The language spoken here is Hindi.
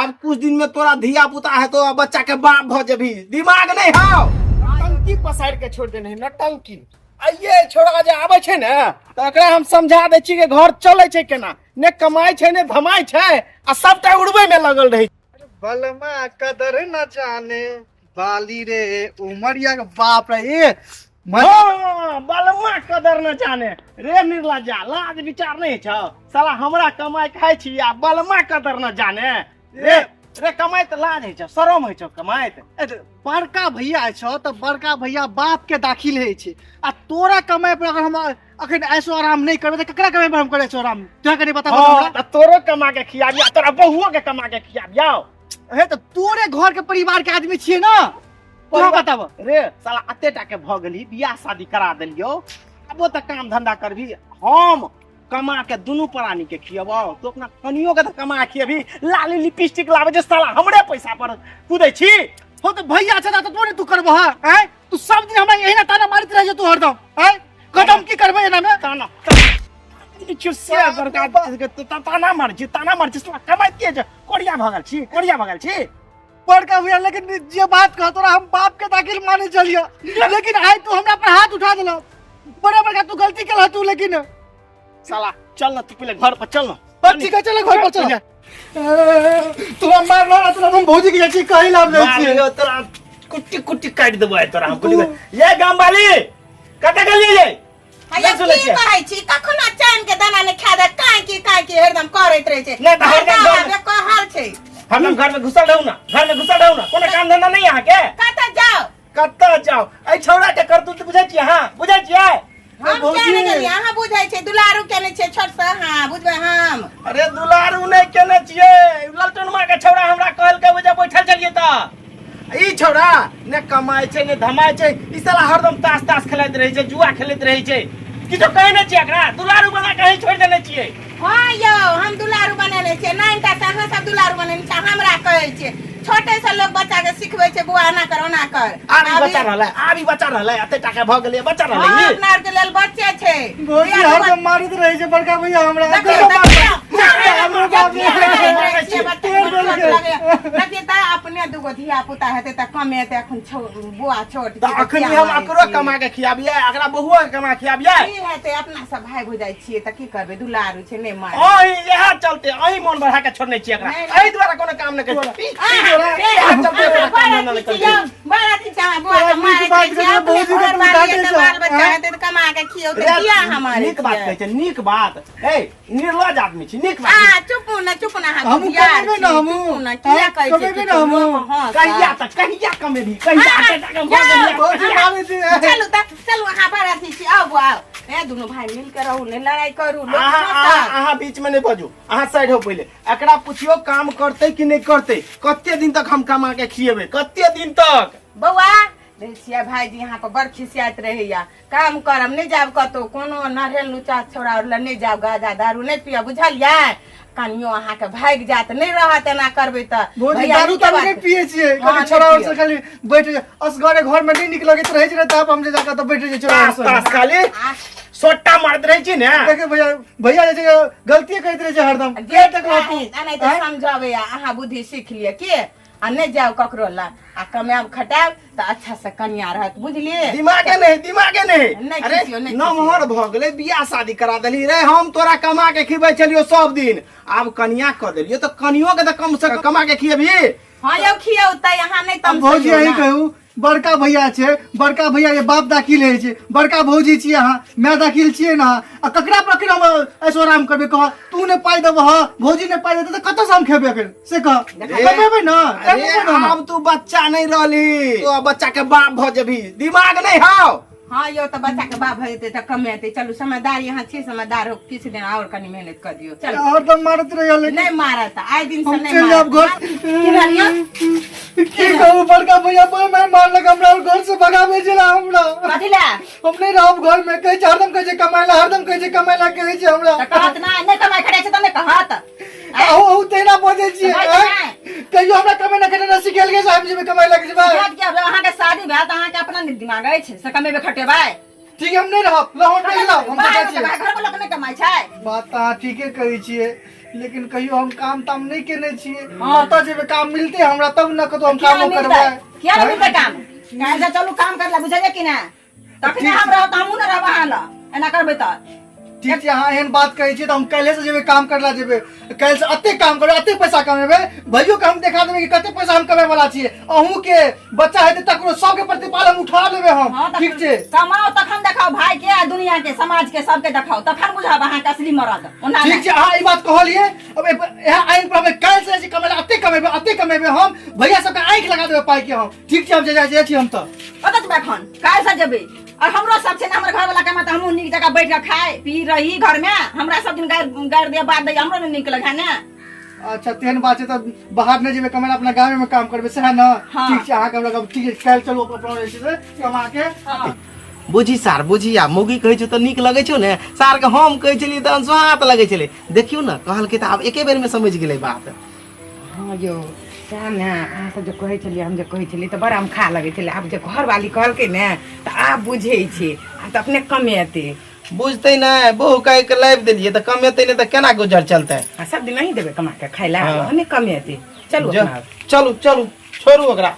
अब कुछ दिन में तोरा धिया पुता है तो बच्चा के बाप भ जबी, दिमाग नहीं हो। टंकी पसार के छोड़ देने न टंकी आइए छोड़ा जे आवे छे ने त एकरा हम समझा दे छी के घर चले छे केना, ने कमाई छे ने धमाई छे आ सबटा उड़वे में लगल रही। बलमा कदर न जाने बाली रे उमरिया के बाप रे बलमा कदर न जाने रे निर्लज्जा, लाज विचार नहीं छ साला, हमरा कमाई खाई छी आ बलमा कदर न जाने रे कमाई त लाज है छ, शरम है छ कमाई त। बड़का भैया छ त बड़का भैया बाप के दाखिल है छे आ तोरा कमाई पर अगर हम अखन ऐसो आराम नहीं करबे त केकरा कमाई पर हम करे ऐसो आराम, तोरा कनी बता हमरा। तोरो कमा के खियाबिया, तोरा बहुओ के कमा के खियाबिया। हे त तोरे घर के परिवार के आदमी छिए ना, तोरा बताब रे साला अतेटा के भ गेली, बियाह शादी करा देलियो, अब त काम धंधा करबी, हम कमा के दुनू प्राणी के खियबो, तो अपना कनियो के त कमा खियबी, लाली लिपस्टिक लावे जे साला हमरे पैसा पर कूदै छी। हो त भैया छ त तोरे तू करबो हैं, तू सब दिन हमरा यही ना ताना मारत रह जे तू हरदम हैं, कदम की करबे एना में ताना चुसिया बरका ताना मार छी, ताना मार छी साला, कमाई के जे कोड़िया भगल छी, कोड़िया भगल छी। बड़का भैया लेकिन जे बात कह तोरा हम बाप के दाखिल माने चलियो, लेकिन आज तू हमरा पर हाथ उठा देला, बड़े बड़का तू गलती केला तू। लेकिन साला चल ना तू पहले घर पर चल ना, ठीक है चले घर पर चल। तू मार ना तोरा हम भौजी के जाची कहि लाभ ले छी, तोरा कुट्टी कुट्टी काट देबो है तोरा हम कुट्टी। ये गांव वाली कते गेलिए ये हया की कहै छी, कखन चैन के दाना ने खा दे, काहे की हरदम करैत रहे छै। नहीं त हरदम कहल छै हम घर में घुसल रहू ना, घर में घुसल रहू ना, कोनो काम धंधा नहीं यहाँ के। कत जाओ ए छौड़ा के करतूत बुझै छी, हां बुझै छियै हम जाने गेली, अहाँ बुझै छै दुलारू केने छै छोट से, हां बुझबै हम। अरे दुलारू नहीं केने छियै, ललटनमा के छौड़ा हमरा कहल के वजह बैठल छलिए त ई छौड़ा ने कमाई छै ने धमाई छै, ई साला हरदम ताश ताश खेलैत रहै छै, जुआ खेलैत रहै छै, किछो कहै नै छियै एकरा, दुलारू बना कहीं छोड़ देने छियै। हां यौ हम दुलारू बनेने छियै, नाइनटा से अहाँ सब दुलारू बनेने छियै, हमरा कहै छियै छोटे से लोग बच्चा के सिखबै छै बुआ ना कर ओना कर। आबी बच्चा रहलै अते टाका भ गेलै, बच्चा रहलै हां अपना के लेल बच्चे छै, भौजी हरदम मारत रहे छै बड़का भैया हमरा। अपने दुगो धिया पुता हेते त कमेते, अखन बुआ छोट त अखन हम एकरो कमा के खियाबियै, एकरा बहुआ के कमा खियाबियै। की हेते अपना सब भाई बुझाई छियै त की करबे, दुलारू छै नै मार। ओही यह चलते अही मन बढ़ा के छोड़ने छियै एकरा, एही द्वारा कोनो काम नै करै छी। नीक बात ए निर्लज आदमी छी, नीक बात। चुप ना हम कमेबे ना, हम किया कहै छै हम कहिया कमेबी, कहिया टाका भ गेलै। चलू अहाँ बाराती छी, आउ ए दुनू भाई मिल के रहू, ने लड़ाई करू। अहाँ बीच में नहीं बजू, अहाँ साइड हो पहले, एकरा पूछियो काम करते कि नहीं करते, कते दिन तक हम कमा के खिएबे, कते दिन तक। बौआ देखिए भाईजी यहाँ पर बड़ खिसियात रहैया, काम करम नहीं जाब कतो, कोनो नरहेल लुचा छोड़ा और नहीं जाब, गाजा दारू नहीं पिया, बुझलियै, कनियो अहाँ के भाग जात नहीं रहत, एना करबे त भौजी दारू त नहीं पिए छिए, कभी छोरा और से खाली बैठ असगरे घर में नहीं निक लगत रहे छै, तब हम जे जाके त बैठ जे छोरा और से खाली सोटा मारत रहे छी ने। देखे भैया जे गलती करत रहे छै हरदम, के तक नहीं त समझावे, अहाँ बुद्धि सीख लिए के आ नहीं जाओ ककरो ला, आ कमाब खटाब त अच्छा से कन्या रहत, बुझलिए। दिमागे नहीं। अरे नमहर भ गेलै, बियाह शादी करा देली रे, हम तोरा कमा के खिबै छलियो सब दिन, आब कन्या क देलियो त कनियो के त कम से कम कमा के खिएबी। हां यौ खियौ त यहाँ नहीं तम भौजी यही कहू, बड़का भैया छै, बड़का भैया ये बाप दाखिल है छै, बड़का भौजी छियै अहाँ, मैं दाखिल छियै ना, आ ककरा पर हम ऐसो आराम करबे, कह तू ने पाई देबह, भौजी ने पाई देते त कत से हम खेबे फिर से कह कमेबे ना। अब तू बच्चा नहीं रहली, तो बच्चा के बाप भ जेबी, दिमाग नहीं हो। हाँ यो तो बच्चा के बाप हेते त कमेते, चलू समझदार यहाँ छी, समझदार हो, किसी दिन और कनी मेहनत कर दियो। चल और तो मारत रहियो, लेकिन नहीं मारत, आज दिन से नहीं चल अब घर की कहू, बड़का भैया पर मैं मारलक हमरा और घर से भगावे छला हमरा, कथिला हम नहीं रहब घर में, कहे हरदम कहे कमाइला, हरदम कहे कमाइला कहे छै हमरा। त कहत ना नहीं कमाई खड़े छै त नहीं कहत, ओ तेना बोझे छियै, कहियो हमरा कमे ना करे ना सिखेल के साहब जी में कमाइला के बा। याद के अहाँ के शादी भेल त अहाँ के अपना दिमाग अछि से कमेबे खटेबै, ठीक हम नहीं रहब, लहन नहीं रहब, हम घर पर लोग नहीं कमाई छै। बात अहाँ ठीके कहै छियै, लेकिन कहियो हम काम ताम नहीं केने छिए कतऽ जेबै काम मिलते हमरा तब न कतौ हम क्या काम नहीं करबै मिलता क्या नहीं मिलता काम कैसे चलू काम कर ला बुझलिए कि ना तखने हम रहत हमहू न रहब अहाँ ला एना करबै त ठीक छै अहाँ एहन बात कहै छियै तऽ हम काल्हि से जेबै काम करला जेबै काल्हि से अते काम करबै अते पैसा कमेबै भैयो के हम देखा देबै कि कते पैसा हम कमाए वाला छियै अहूँ के बच्चा हेतै तकरो सबके प्रतिपालन उठा लेबै हम ठीक छै कमाओ तखन देखाओ भाई के दुनिया के समाज के सबके देखाओ तखन बुझब अहाँ के असली मरद ओना ठीक छै अहाँ ई बात कहलियै अब यहाँ आइन पर हमें काल्हि से कमेला अते कमेबै हम भैया सबके आँखि लगा देबै पाइ के हम ठीक छै हम जाइ छी हम तऽ ओतऽ जेबै एखन काल्हि से जेबै और हमरो सब छै हमर घर वाला कमा त हमहू नीक जगह बैठ के खाए पी रही घर में हमरा सब दिन गाड़ दिया बात दे हमरो नहीं निक लगे ना अच्छा तेहन बात छै तऽ बाहर नहि जेबै कमेला अपना गाँव में काम करबै सएह न ठीक छै अहाँके हमरा ठीक छै काल्हि चलू अपना जे छै कमा के बुझी सार बुझी आ मौगी कहै छौ तऽ नीक लगै छौ ने सार के हम कहै छलियै तऽ स्वाद लगै छलै देखियौ ने कहलकै तऽ आब एके बेर में समझ गेलै बात हाँ यो सएह ने अहाँ सब जे कहै छलियै हम जे कहै छलियै तऽ बड़ा हम खा लगै छलै आब जे घरवाली कहलकै ने तऽ आब बुझै छै आ तऽ अपने कमेतै बुझतै नहि बहु कहि के लाबि देलियै तऽ कमेतै नहि तऽ केना गुजर चलतै सब दिन नहीं देबै कमा के खाय ला नहीं कमेतै चलू चलू चलू छोड़ू ओकरा